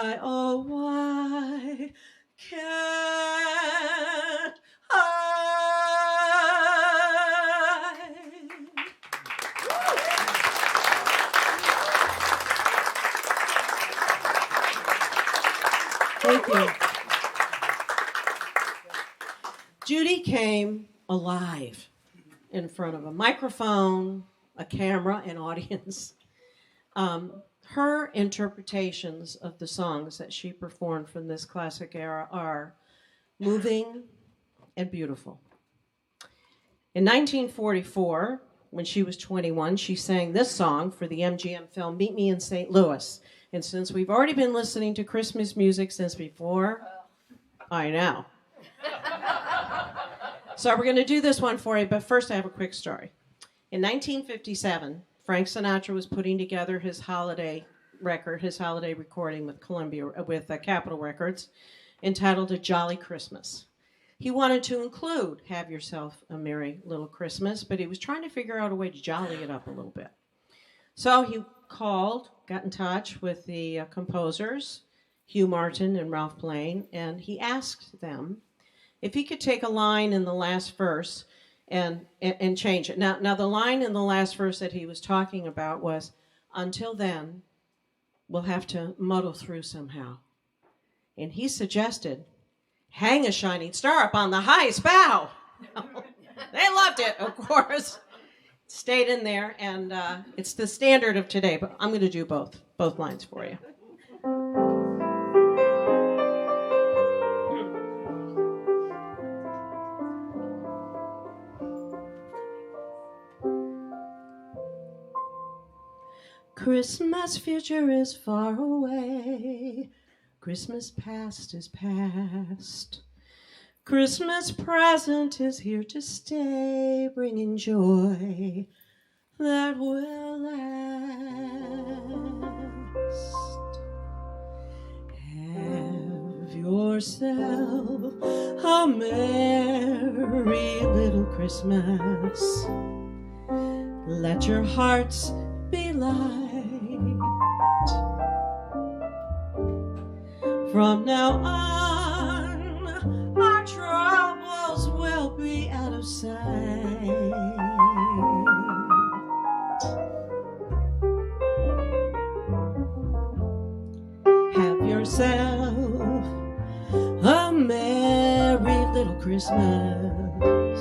Oh, why can't I? Thank you. Judy came alive in front of a microphone, a camera, an audience. Her interpretations of the songs that she performed from this classic era are moving and beautiful. In 1944, when she was 21, she sang this song for the MGM film Meet Me in St. Louis. And since we've already been listening to Christmas music since before, I know. So we're going to do this one for you, but first I have a quick story. In 1957, Frank Sinatra was putting together his holiday recording with Capitol Records, entitled A Jolly Christmas. He wanted to include Have Yourself a Merry Little Christmas, but he was trying to figure out a way to jolly it up a little bit. So he got in touch with the composers, Hugh Martin and Ralph Blaine, and he asked them if he could take a line in the last verse and change it. Now, the line in the last verse that he was talking about was, until then, we'll have to muddle through somehow. And he suggested, hang a shining star up on the highest bough. They loved it, of course. Stayed in there, and it's the standard of today, but I'm going to do both lines for you. Christmas future is far away. Christmas past is past. Christmas present is here to stay, bringing joy that will last. Have yourself a merry little Christmas. Let your hearts be light. From now on, our troubles will be out of sight. Have yourself a merry little Christmas.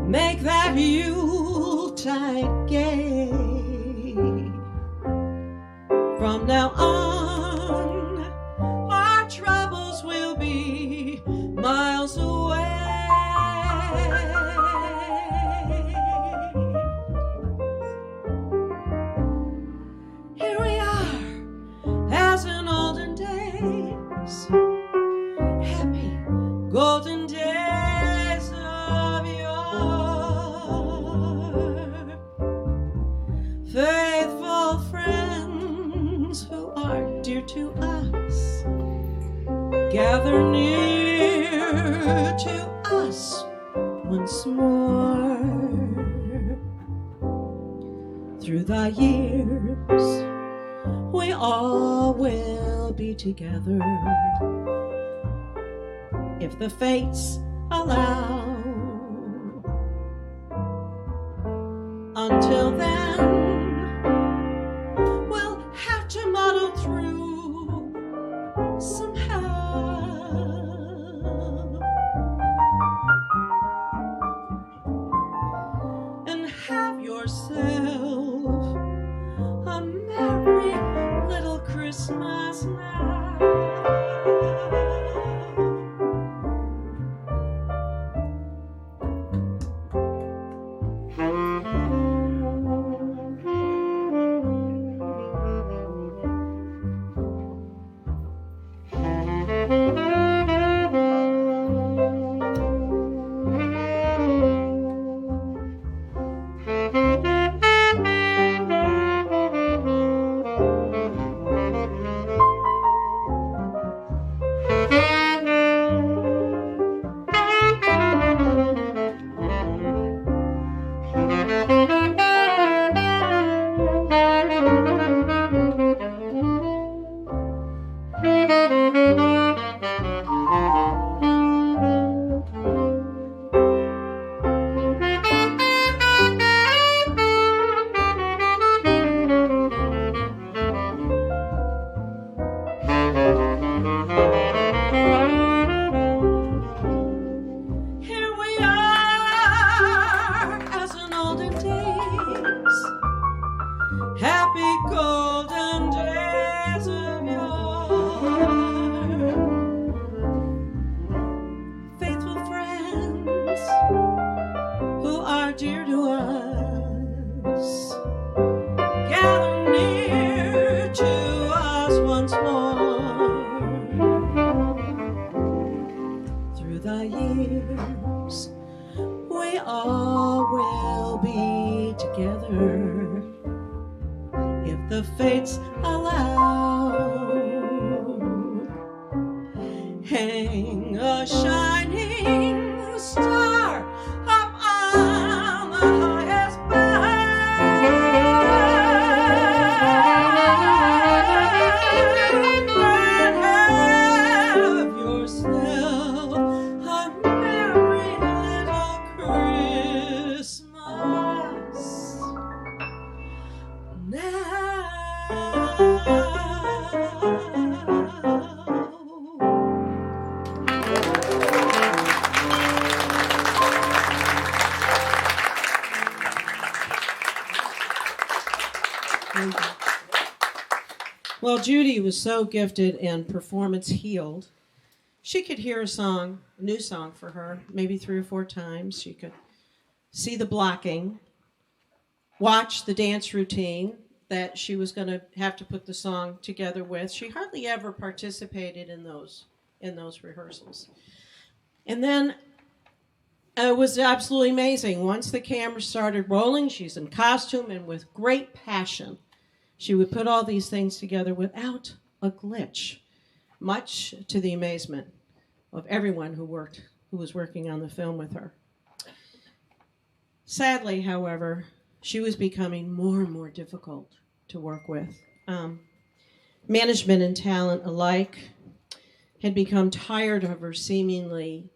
Make that Yuletide gay. From now on, our troubles will be miles away. Here we are, as in olden days, happy golden days of yore. Faithful friends who are dear to us, gather near to us once more. Through the years, we all will be together, if the fates allow. Until then, we'll have to muddle through somehow. And have yourself a merry little Christmas now. the fates allow. Hang a shining star up on the highest bough, and have yourself a merry little Christmas now. Well, Judy was so gifted and performance healed. She could hear a song, a new song for her, maybe 3 or 4 times. She could see the blocking, watch the dance routine that she was going to have to put the song together with. She hardly ever participated in those rehearsals. And then it was absolutely amazing. Once the camera started rolling, she's in costume, and with great passion, she would put all these things together without a glitch, much to the amazement of everyone who was working on the film with her. Sadly, however, she was becoming more and more difficult to work with. Management and talent alike had become tired of her seemingly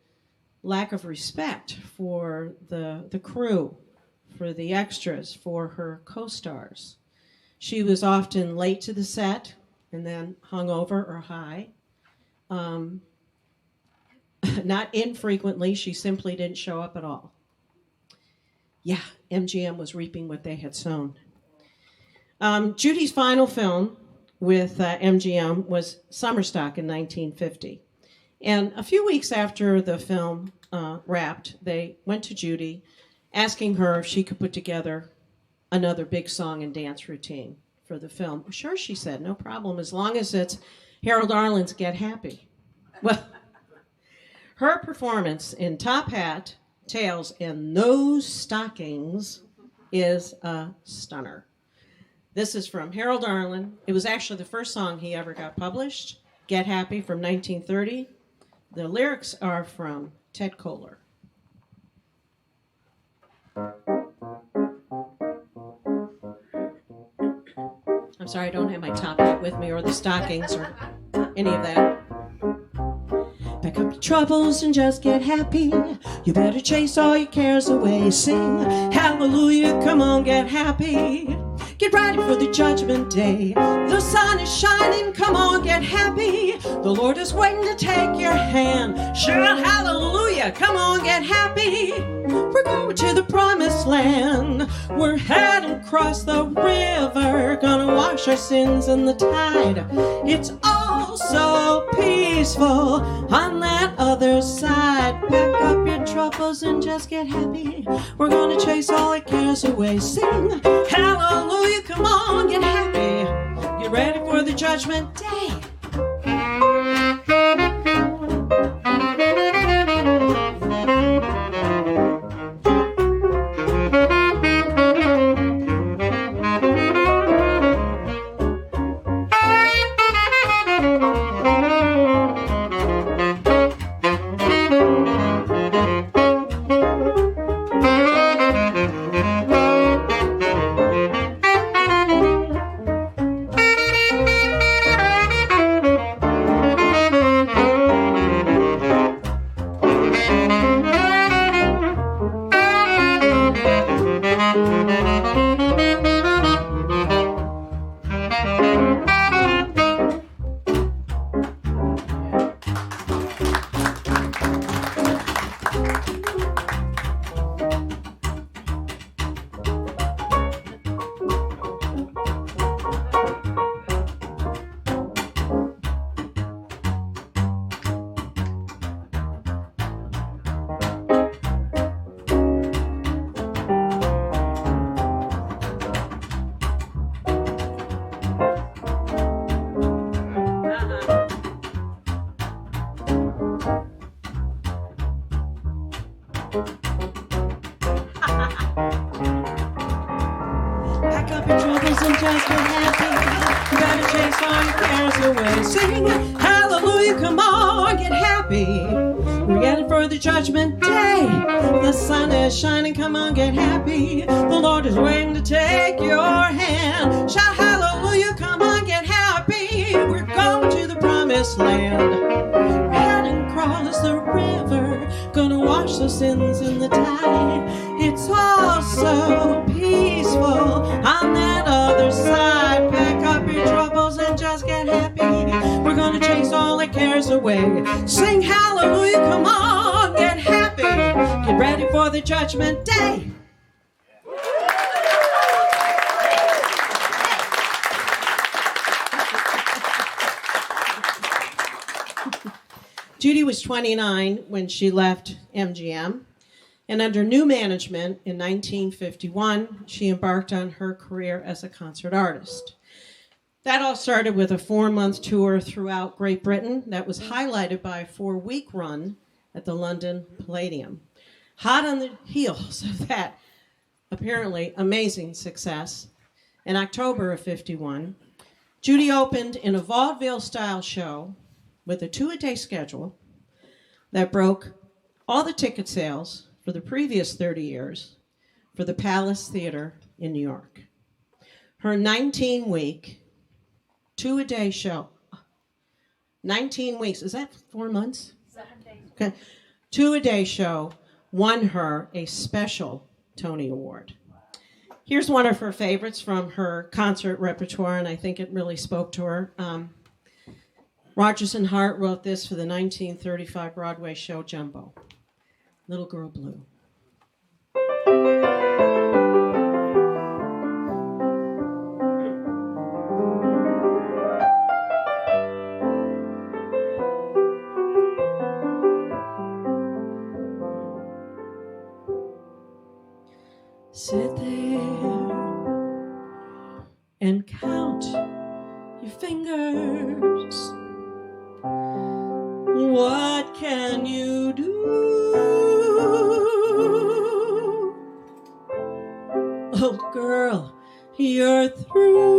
lack of respect for the crew, for the extras, for her co-stars. She was often late to the set and then hungover or high. Not infrequently, she simply didn't show up at all. Yeah, MGM was reaping what they had sown. Judy's final film with MGM was Summerstock in 1950. And a few weeks after the film wrapped, they went to Judy asking her if she could put together another big song and dance routine for the film. Sure, she said, no problem, as long as it's Harold Arlen's Get Happy. Well, her performance in top hat, tails, and those stockings is a stunner. This is from Harold Arlen. It was actually the first song he ever got published, Get Happy from 1930. The lyrics are from Ted Koehler. I'm sorry, I don't have my top hat with me or the stockings or any of that. Pack up your troubles and just get happy. You better chase all your cares away. Sing hallelujah, come on, get happy. Get ready for the judgment day. The sun is shining, come on, get happy. The Lord is waiting to take your hand. Shout hallelujah, come on, get happy. We're going to the promised land. We're heading across the river, gonna wash our sins in the tide. It's all so peaceful on that other side. Pack up your troubles and just get happy. We're gonna chase all our cares away. Sing hallelujah, come on, get happy. Get ready for the judgment day. sing hallelujah, come on, get happy. We're getting for the judgment day. The sun is shining, come on, get happy. The Lord is waiting to take your hand. Shout hallelujah, come on, get happy. We're going to the promised land. We're heading across the river, gonna wash the sins in the tide. It's all so peaceful on that other side. Pack up your troubles and just get happy. We're gonna chase all the cares away. Sing hallelujah, come on, get happy. Get ready for the judgment day. Judy was 29 when she left MGM, and under new management in 1951, she embarked on her career as a concert artist. That all started with a 4-month tour throughout Great Britain that was highlighted by a 4-week run at the London Palladium. Hot on the heels of that apparently amazing success, in October of 51, Judy opened in a vaudeville-style show with a 2-a-day schedule that broke all the ticket sales for the previous 30 years for the Palace Theater in New York. Her 19-week, 2-a-day show, 19 weeks, is that 4 months? 7 days. Okay. 2-a-day show won her a special Tony Award. Here's one of her favorites from her concert repertoire, and I think it really spoke to her. Rodgers and Hart wrote this for the 1935 Broadway show Jumbo, Little Girl Blue. Sit there and count your fingers. What can you do? Old girl, you're through.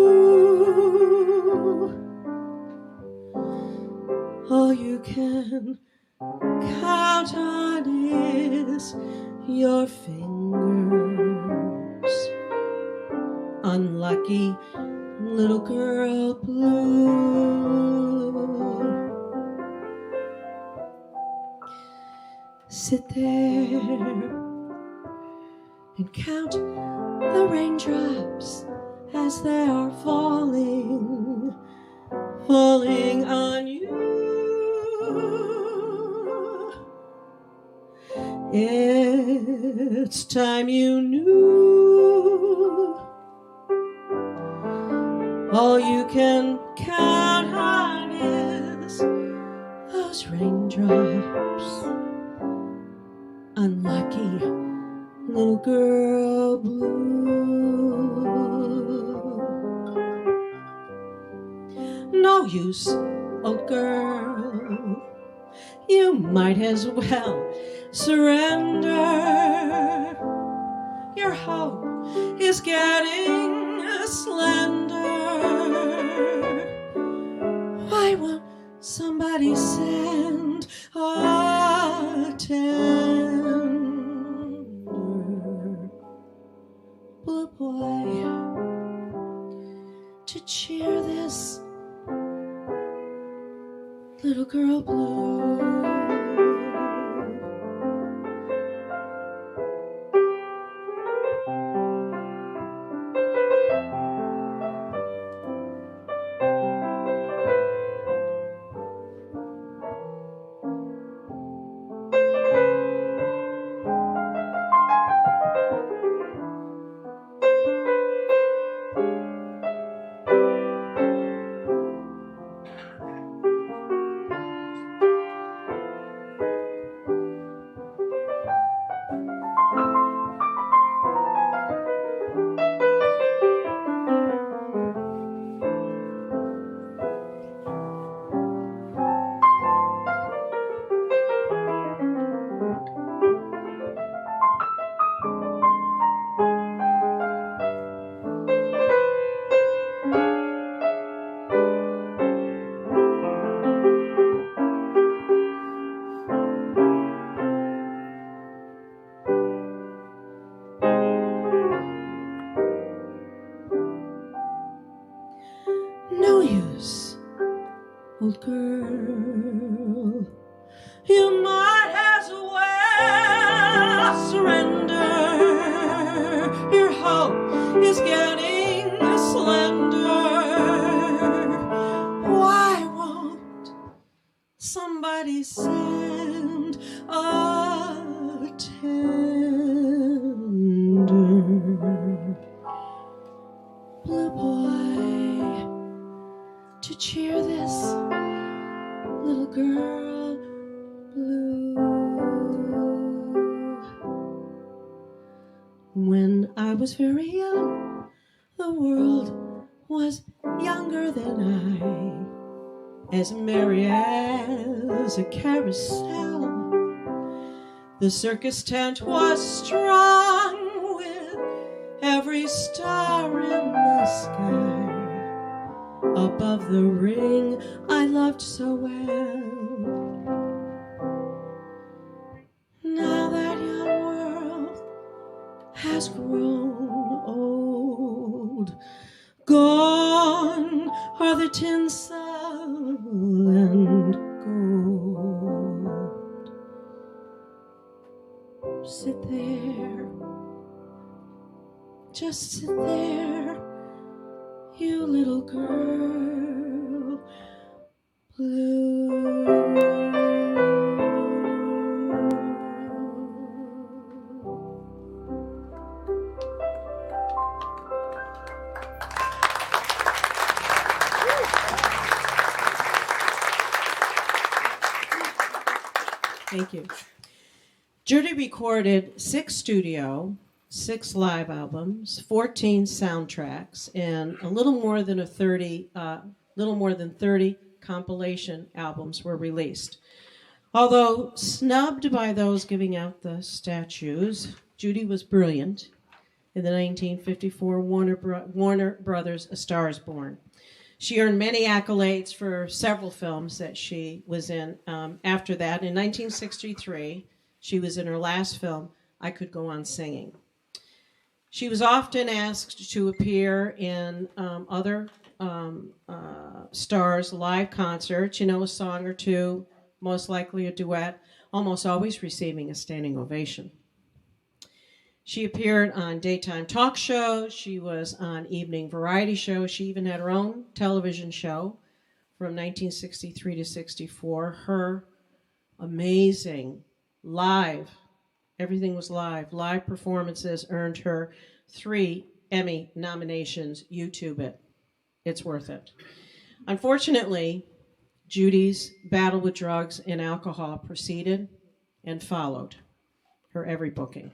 All you can count on is your fingers. Unlucky little girl blue. Sit there and count the raindrops as they are falling, falling on you. It's time you knew. All you can count on is those raindrops. Unlucky little girl blue. No use, old girl. You might as well surrender. Your hope is getting slender. Why won't somebody send a tender blue boy to cheer this little girl blue? old girl, you might as well surrender. Your hope is getting slender. Why won't somebody send a tender blue boy to cheer this little girl blue? When I was very young, the world was younger than I, as merry as a carousel. The circus tent was strung with every star in the sky. Above the ring I loved so well. Now that young world has grown old. Gone are the tinsel and gold. Sit there, just sit there, you little girl blue. Thank you. Judy recorded 6 studio, 6 live albums, 14 soundtracks, and a little more than 30 compilation albums were released. Although snubbed by those giving out the statues, Judy was brilliant in the 1954 Warner Brothers A Star is Born. She earned many accolades for several films that she was in. After that, in 1963, she was in her last film, I Could Go On Singing. She was often asked to appear in other stars' live concerts, a song or two, most likely a duet, almost always receiving a standing ovation. She appeared on daytime talk shows. She was on evening variety shows. She even had her own television show from 1963 to 64. Her amazing live, everything was live performances earned her 3 Emmy nominations. YouTube it. It's worth it. Unfortunately, Judy's battle with drugs and alcohol preceded and followed her every booking.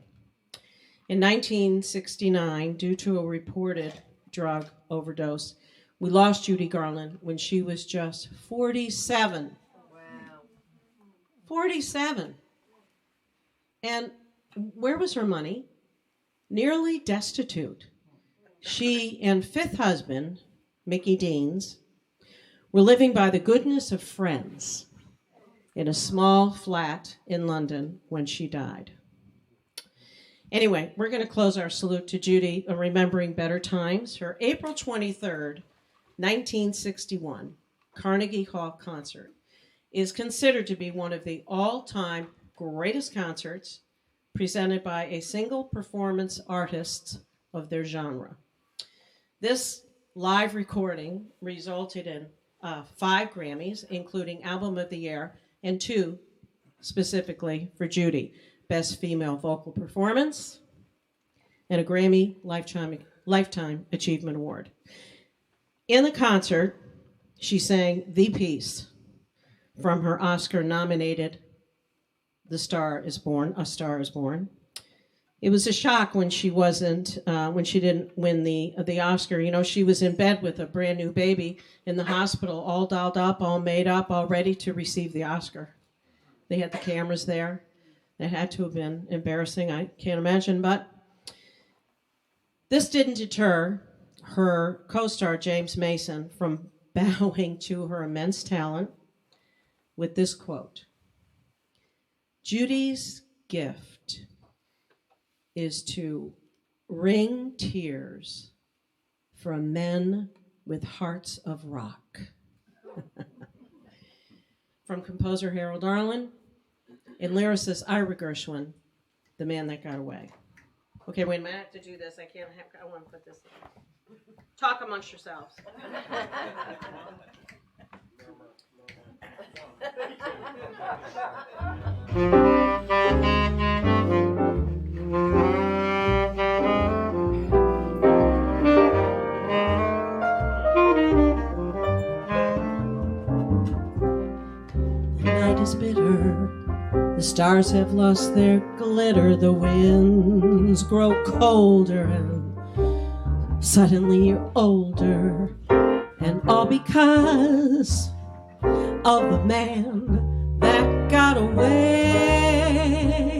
In 1969, due to a reported drug overdose, we lost Judy Garland when she was just 47. Wow. 47. And where was her money? Nearly destitute. She and 5th husband, Mickey Deans, were living by the goodness of friends in a small flat in London when she died. Anyway, we're going to close our salute to Judy, remembering better times. Her April 23rd, 1961, Carnegie Hall concert is considered to be one of the all-time greatest concerts presented by a single performance artist of their genre. This live recording resulted in 5 Grammys, including Album of the Year, and 2 specifically for Judy. Best Female Vocal Performance, and a Grammy Lifetime Achievement Award. In the concert, she sang the piece from her Oscar-nominated A Star is Born. It was a shock when she didn't win the Oscar. She was in bed with a brand new baby in the hospital, all dolled up, all made up, all ready to receive the Oscar. They had the cameras there. That had to have been embarrassing, I can't imagine. But this didn't deter her co-star, James Mason, from bowing to her immense talent with this quote: "Judy's gift is to wring tears from men with hearts of rock." from composer Harold Arlen and lyricist Ira Gershwin, The Man That Got Away. Okay, wait a minute, I have to do this. I want to put this in. Talk amongst yourselves. The night is bitter. The stars have lost their glitter. The winds grow colder and suddenly you're older. And all because of the man that got away.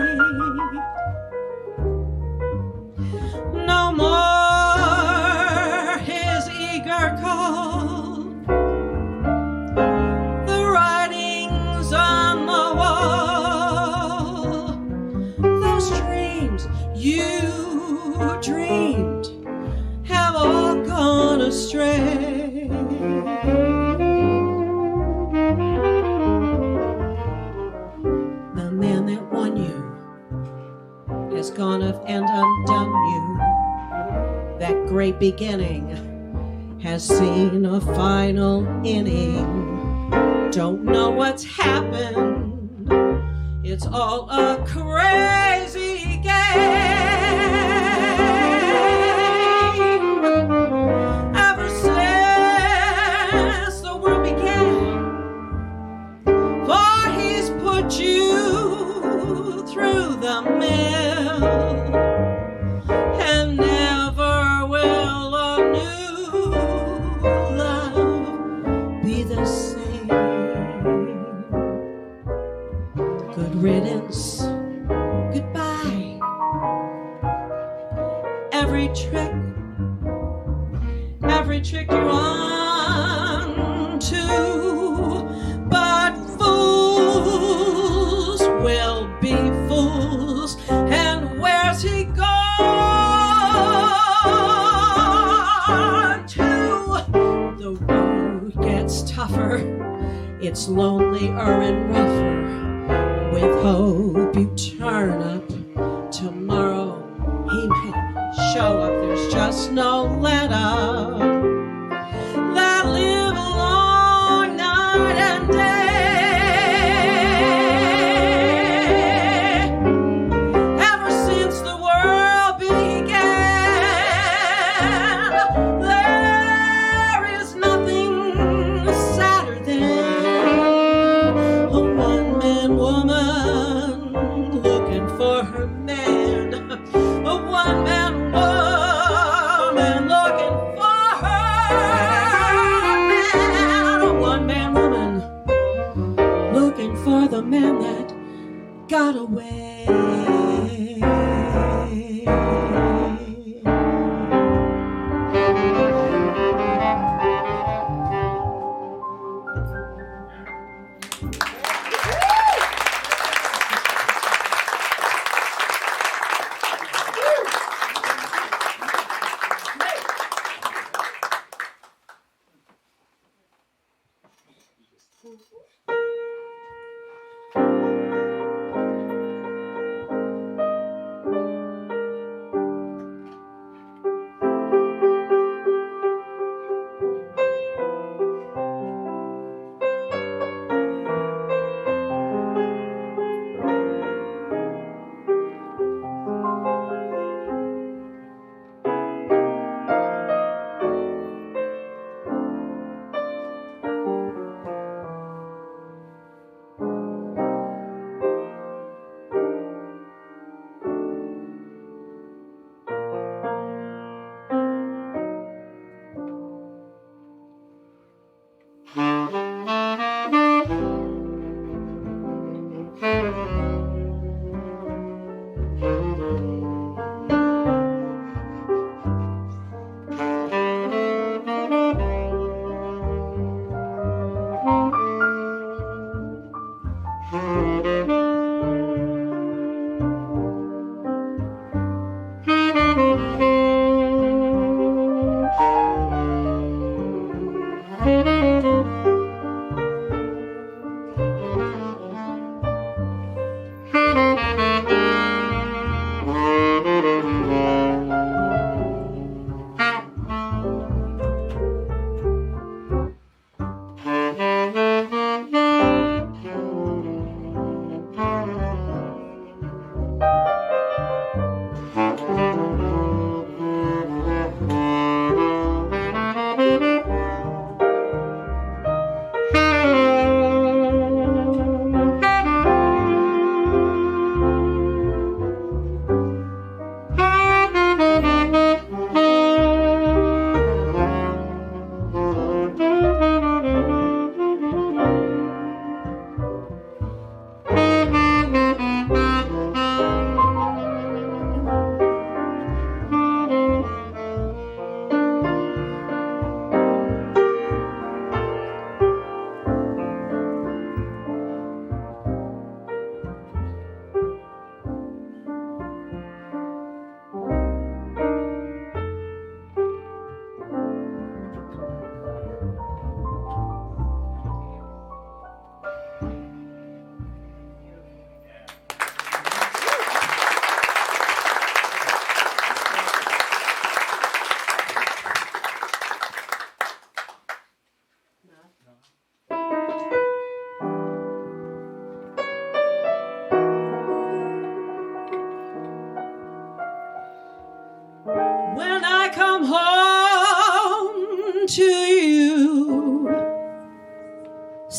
No more his eager call. The writings on the wall. Those dreams you dreamed have all gone astray. The man that won you has gone up and undone you. That great beginning has seen a final inning. Don't know what's happened. It's all a crazy game. Ever since the world began, for he's put you through the mill, and never will a new love be the same. Good riddance, goodbye. Every trick you're on to, but fools will be fools. And where's he gone to? The road gets tougher, it's lonelier and rougher. With hope you turn up, tomorrow he may show up. There's just no let up. That live along night and day. Ever since the world began, there is nothing sadder than a one-man woman looking for her man. A one-man woman looking for her man. A one-man woman looking for the man that got away.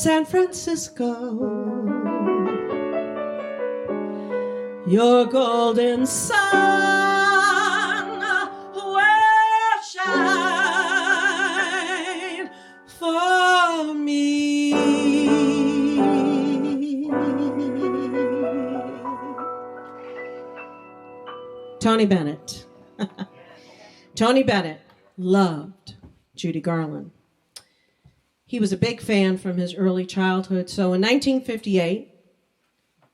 San Francisco, your golden sun will shine for me. Tony Bennett. Tony Bennett loved Judy Garland. He was a big fan from his early childhood. So in 1958,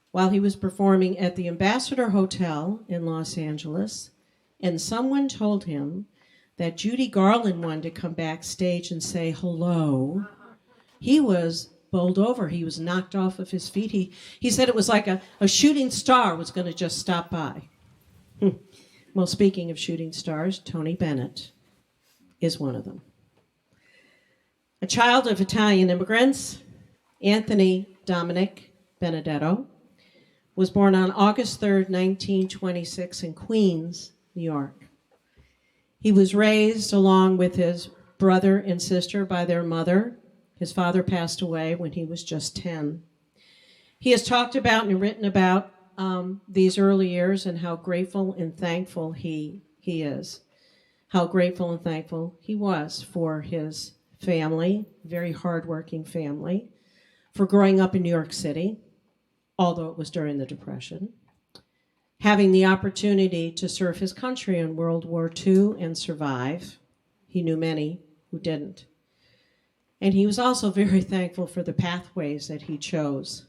while he was performing at the Ambassador Hotel in Los Angeles, and someone told him that Judy Garland wanted to come backstage and say hello, he was bowled over. He was knocked off of his feet. He said it was like a shooting star was going to just stop by. Well, speaking of shooting stars, Tony Bennett is one of them. A child of Italian immigrants, Anthony Dominic Benedetto was born on August 3rd, 1926 in Queens, New York. He was raised along with his brother and sister by their mother. His father passed away when he was just 10. He has talked about and written about these early years and how grateful and thankful he is. How grateful and thankful he was for his family, very hardworking family, for growing up in New York City, although it was during the Depression, having the opportunity to serve his country in World War II and survive. He knew many who didn't. And he was also very thankful for the pathways that he chose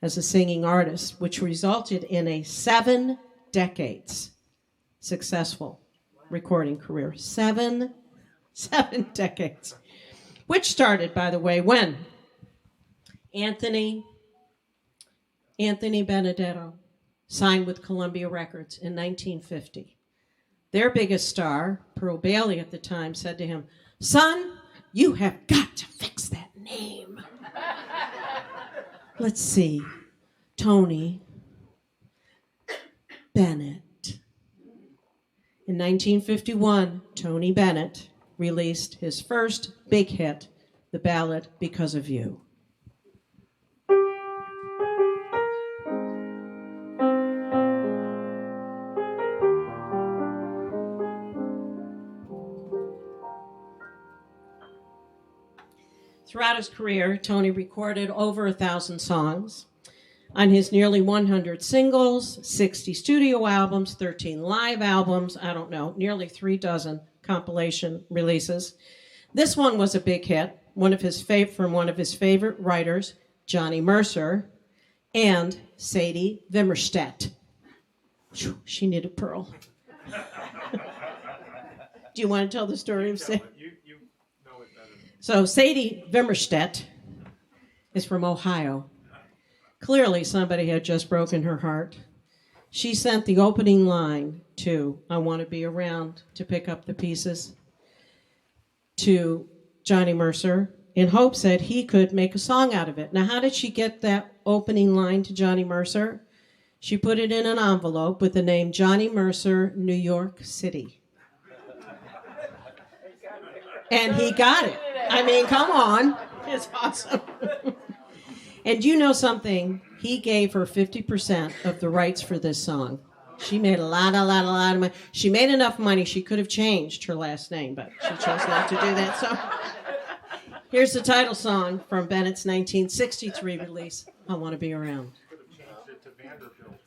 as a singing artist, which resulted in a 7 decades successful recording career. Seven decades. Which started, by the way, when Anthony Benedetto signed with Columbia Records in 1950. Their biggest star, Pearl Bailey at the time, said to him, "Son, you have got to fix that name." Let's see, Tony Bennett. In 1951, Tony Bennett released his first big hit, the ballad "Because of You." Throughout his career, Tony recorded over 1,000 songs. On his nearly 100 singles, 60 studio albums, 13 live albums, nearly 3 dozen compilation releases. This one was a big hit, from one of his favorite writers, Johnny Mercer, and Sadie Wimmerstedt. She needed Pearl. Do you want to tell the story of Sadie? So Sadie Wimmerstedt is from Ohio. Clearly somebody had just broken her heart. She sent the opening line to "I Want to Be Around" to pick up the pieces to Johnny Mercer in hopes that he could make a song out of it. Now, how did she get that opening line to Johnny Mercer? She put it in an envelope with the name Johnny Mercer, New York City. And he got it. I mean, come on. It's awesome. And you know something? He gave her 50% of the rights for this song. She made a lot of money. She made enough money she could have changed her last name, but she chose not to do that. So here's the title song from Bennett's 1963 release, "I Want to Be Around." Could have changed it to Vanderbilt.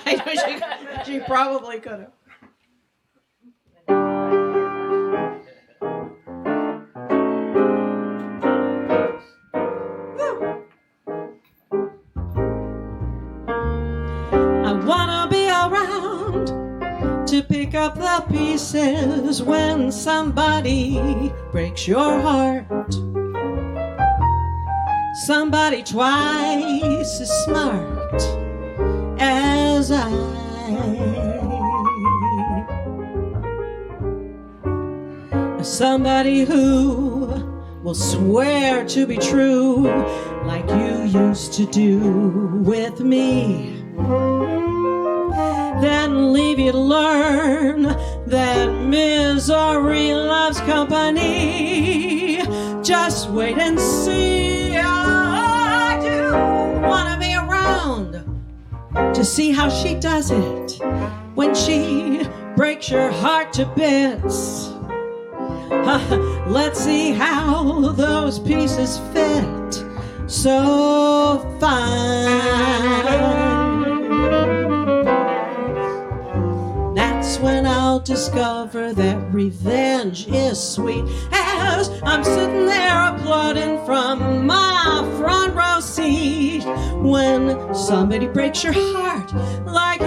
I know she probably could have. To pick up the pieces when somebody breaks your heart. Somebody twice as smart as I. Somebody who will swear to be true like you used to do with me. Then leave you to learn that misery loves company. Just wait and see. Oh. to see how she does it when she breaks your heart to bits. Let's see how those pieces fit so fine. That's when I'll discover that revenge is sweet, as I'm sitting there applauding from my front row seat. When somebody breaks your heart like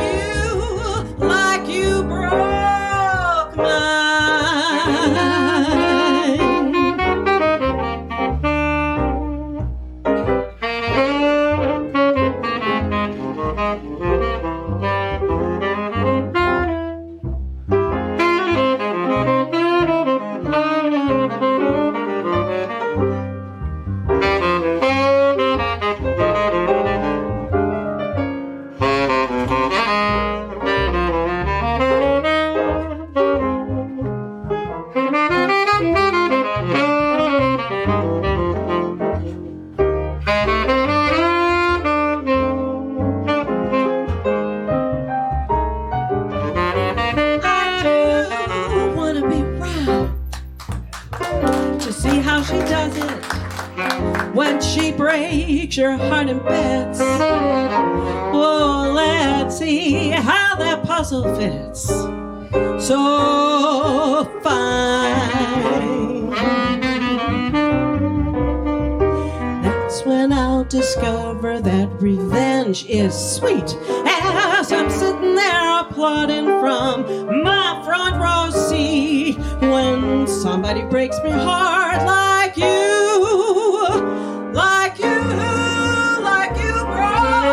you broke mine. Your heart in bits. Oh, let's see how that puzzle fits so fine. That's when I'll discover that revenge is sweet, as I'm sitting there applauding from my front row seat. When somebody breaks my heart like you broke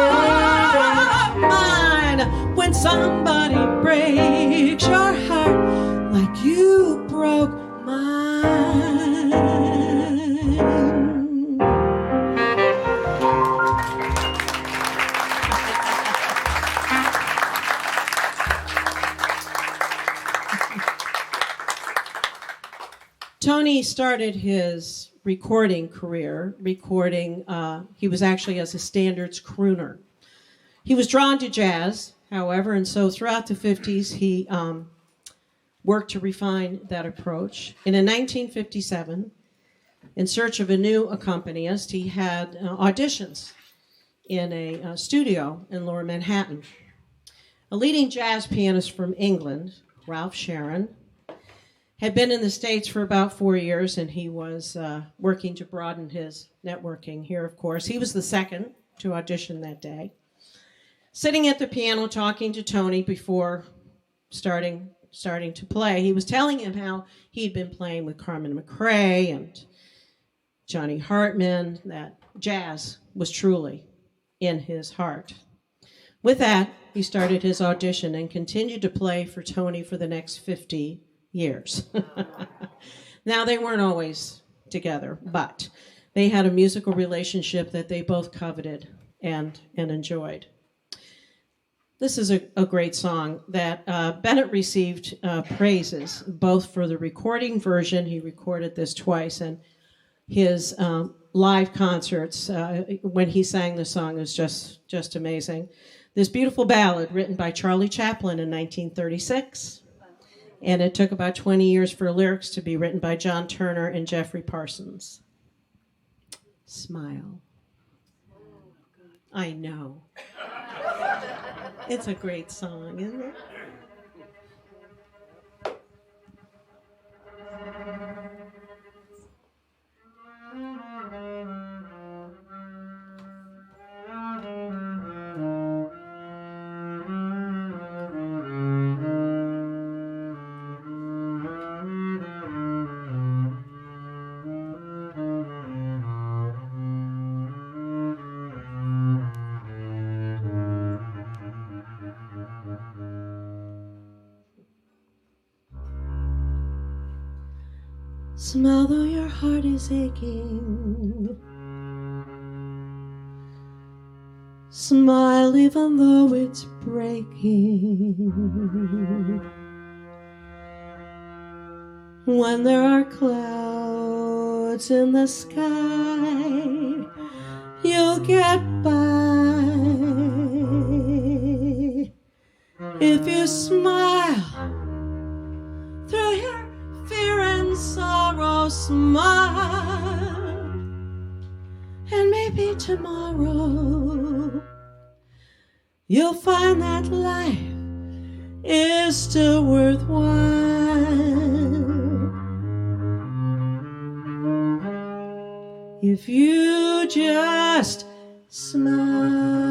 mine. When somebody breaks your heart like you broke mine. Tony started his recording career, he was actually as a standards crooner. He was drawn to jazz, however, and so throughout the 50s, he worked to refine that approach. And in 1957, in search of a new accompanist, he had auditions in a studio in Lower Manhattan. A leading jazz pianist from England, Ralph Sharon, had been in the States for about 4 years, and he was working to broaden his networking here, of course. He was the second to audition that day. Sitting at the piano talking to Tony before starting to play, he was telling him how he'd been playing with Carmen McRae and Johnny Hartman, that jazz was truly in his heart. With that, he started his audition and continued to play for Tony for the next 50 years. Now, they weren't always together, but they had a musical relationship that they both coveted and enjoyed. This is a great song that Bennett received praises, both for the recording version, he recorded this twice, and his live concerts, when he sang the song, was just amazing. This beautiful ballad written by Charlie Chaplin in 1936, and it took about 20 years for lyrics to be written by John Turner and Jeffrey Parsons. Smile. I know. It's a great song, isn't it? Smile though your heart is aching. Smile even though it's breaking. When there are clouds in the sky, you'll get by. if you smile through your fear and sorrow, smile, and maybe tomorrow you'll find that life is still worthwhile if you just smile.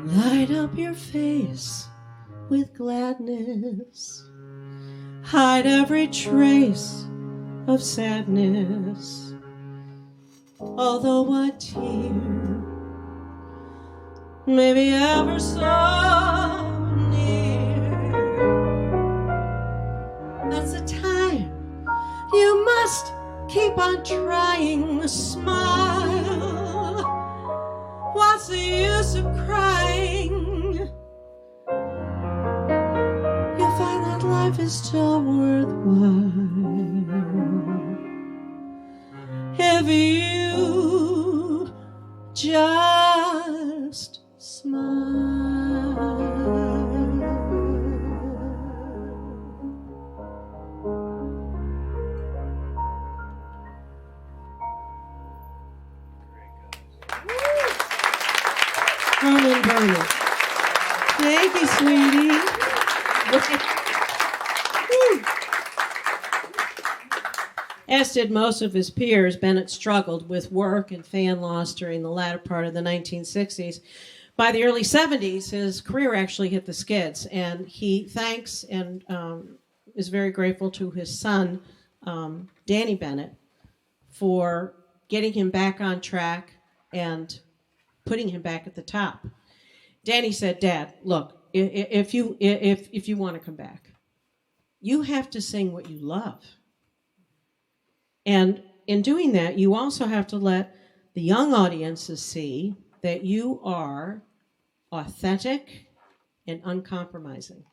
Light up your face with gladness, hide every trace of sadness, although a tear may be ever so near. That's the time you must keep on trying to smile. What's the use of crying? You'll find that life is still worthwhile if you just smile. Herman Burney. Thank you, sweetie. As did most of his peers, Bennett struggled with work and fan loss during the latter part of the 1960s. By the early 70s, his career actually hit the skids, and he thanks and is very grateful to his son, Danny Bennett, for getting him back on track and putting him back at the top. Danny said, "Dad, look, if you want to come back, you have to sing what you love. And in doing that, you also have to let the young audiences see that you are authentic and uncompromising."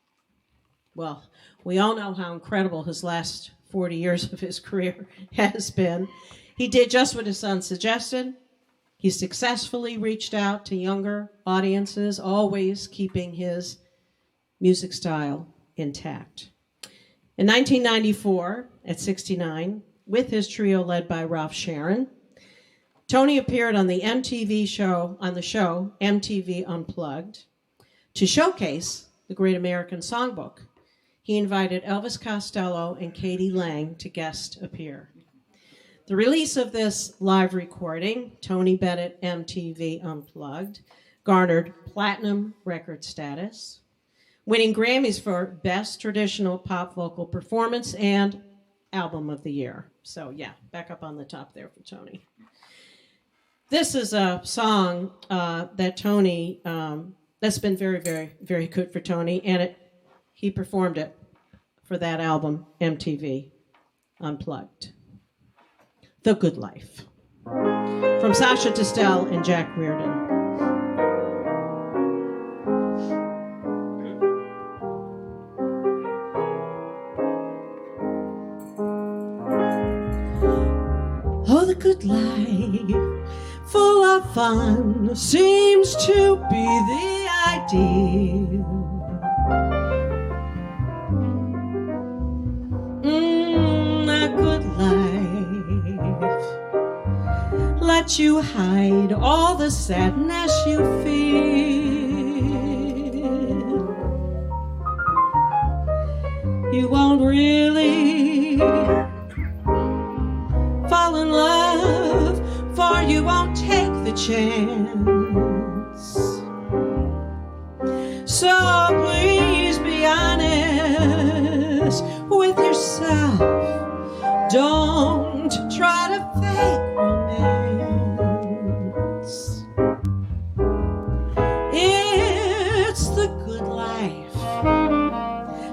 Well, we all know how incredible his last 40 years of his career has been. He did just what his son suggested. He successfully reached out to younger audiences, always keeping his music style intact. In 1994, at 69, with his trio led by Ralph Sharon, Tony appeared on the show MTV Unplugged to showcase the Great American Songbook. He invited Elvis Costello and Katie Lang to guest appear. The release of this live recording, Tony Bennett MTV Unplugged, garnered platinum record status, winning Grammys for Best Traditional Pop Vocal Performance and Album of the Year. So yeah, back up on the top there for Tony. This is a song that Tony, that's been very, very, very good for Tony, and he performed it for that album, MTV Unplugged. The Good Life, from Sasha Distel and Jack Reardon. Oh, the good life, full of fun, seems to be the ideal. A good life, let you hide all the sadness you feel. You won't really fall in love, for you won't take the chance. So please be honest with yourself. Don't try to fake romance. It's the good life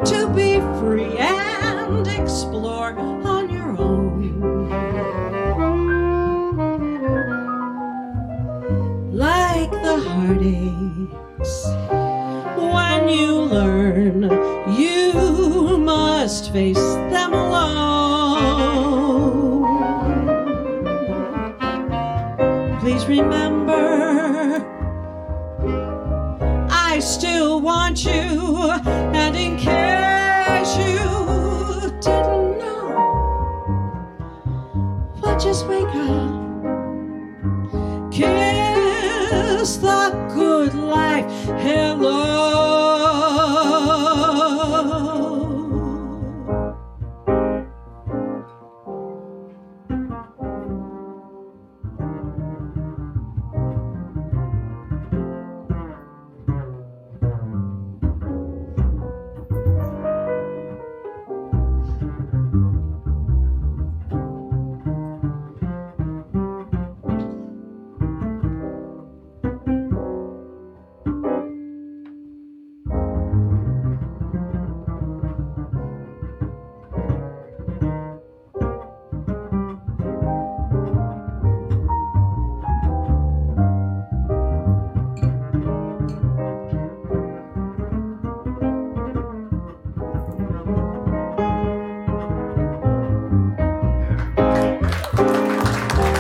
to be free and explore on your own. Like the heartaches, when you learn, you must face them alone. remember, I still want you, and in case you didn't know, well, just wake up, kiss the good life, hello.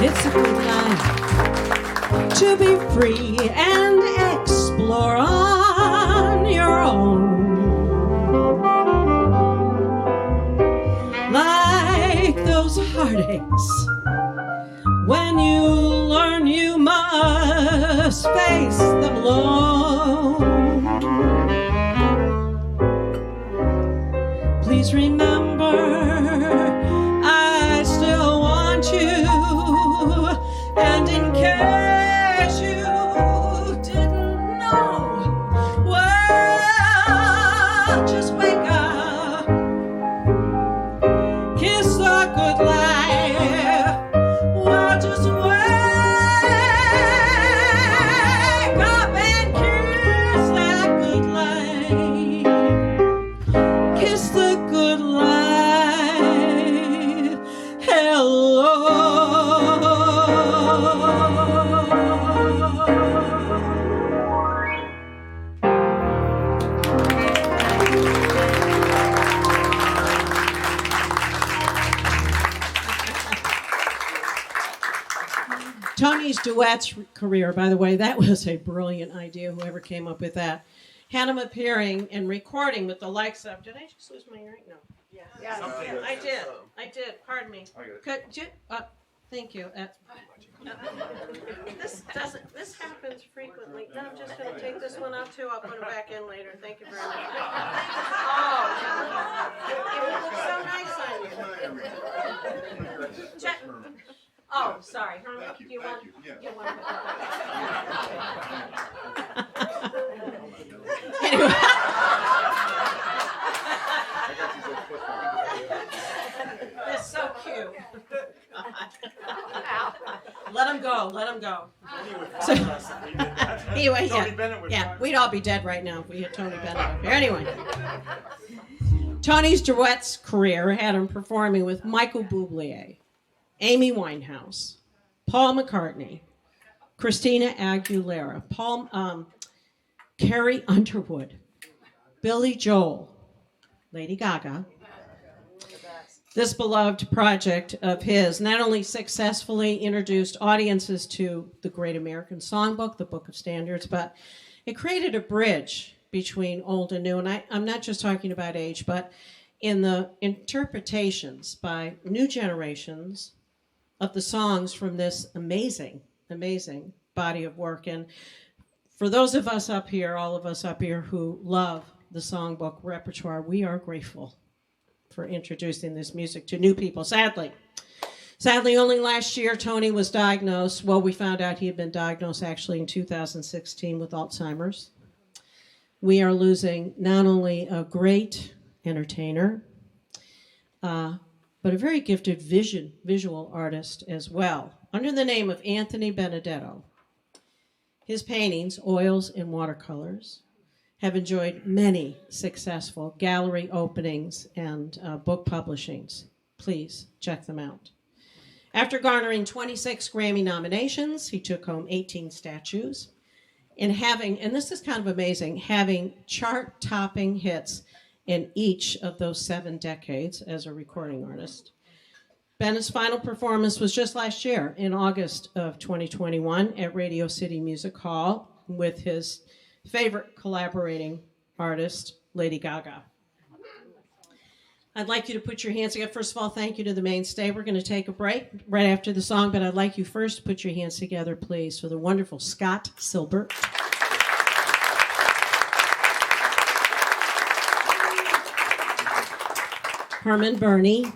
It's a good life to be free and explore on your own. Like those heartaches, when you learn you must face them alone. Please remember, I still want you. And in case you didn't know, well, just wake up, kiss the good life, well, just wake up and kiss that good life, kiss the good life, hello. Tony's duets career, by the way, that was a brilliant idea, whoever came up with that. Had him appearing and recording with the likes of, did I just lose my earring? No. Yeah. I did, pardon me. Could you, thank you. This happens frequently. No, I'm just going to take this one out too. I'll put it back in later. Thank you very much. Oh, it looks so nice on you. Check. Oh, sorry. Herman, do you want? You want to put that back? Anyway. That's so cute. Let him go. Let him go. So, anyway, yeah, we'd all be dead right now if we had Tony Bennett up here. Anyway, Tony's duets career had him performing with Michael Bublé, Amy Winehouse, Paul McCartney, Christina Aguilera, Carrie Underwood, Billy Joel, Lady Gaga. This beloved project of his not only successfully introduced audiences to the Great American Songbook, the Book of Standards, but it created a bridge between old and new. And I'm not just talking about age, but in the interpretations by new generations of the songs from this amazing, amazing body of work. And for those of us up here, all of us up here who love the songbook repertoire, we are grateful for introducing this music to new people. Sadly, only last year, Tony was diagnosed. Well, we found out he had been diagnosed actually in 2016 with Alzheimer's. We are losing not only a great entertainer, but a very gifted visual artist as well, under the name of Anthony Benedetto. His paintings, oils and watercolors, have enjoyed many successful gallery openings and book publishings. Please check them out. After garnering 26 Grammy nominations, he took home 18 statues, and this is kind of amazing, having chart-topping hits in each of those 7 decades as a recording artist. Bennett's final performance was just last year in August of 2021 at Radio City Music Hall with his favorite collaborating artist, Lady Gaga. I'd like you to put your hands together. First of all, thank you to the Mainstay. We're going to take a break right after the song, but I'd like you first to put your hands together, please, for the wonderful Scott Silbert. Herman Burney.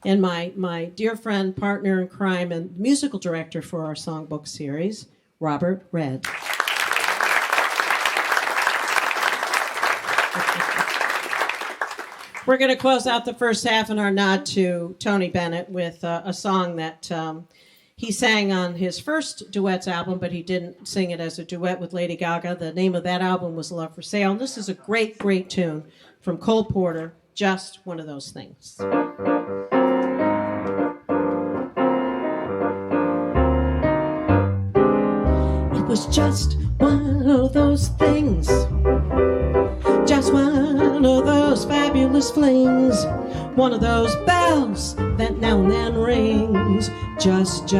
And my dear friend, partner in crime, and musical director for our Songbook series, Robert Redd. We're going to close out the first half in our nod to Tony Bennett with a song that he sang on his first duets album, but he didn't sing it as a duet with Lady Gaga. The name of that album was Love for Sale. And this is a great, great tune from Cole Porter, Just One of Those Things. It was just one of those things, just one of those fabulous flings, one of those bells that now and then rings, just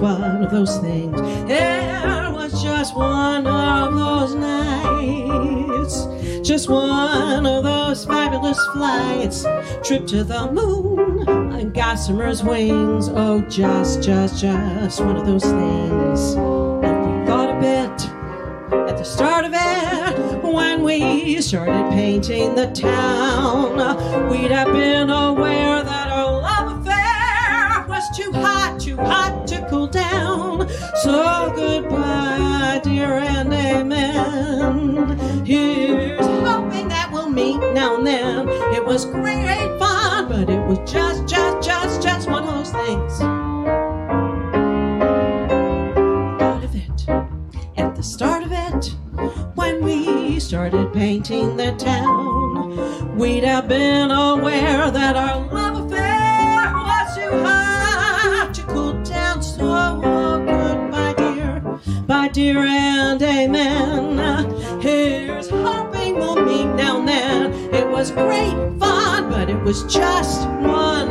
one of those things. It was just one of those nights, just one of those fabulous flights, trip to the moon on gossamer's wings. Oh, just one of those things. At the start of it, when we started painting the town, we'd have been aware that our love affair was too hot to cool down. So goodbye, dear, and amen. Here's hoping that we'll meet now and then. It was great fun, but it was just one of those things. Start of it, when we started painting the town, we'd have been aware that our love affair was too hot to cool down. So goodbye, dear, and amen. Here's hoping we'll meet now and then. It was great fun, but it was just one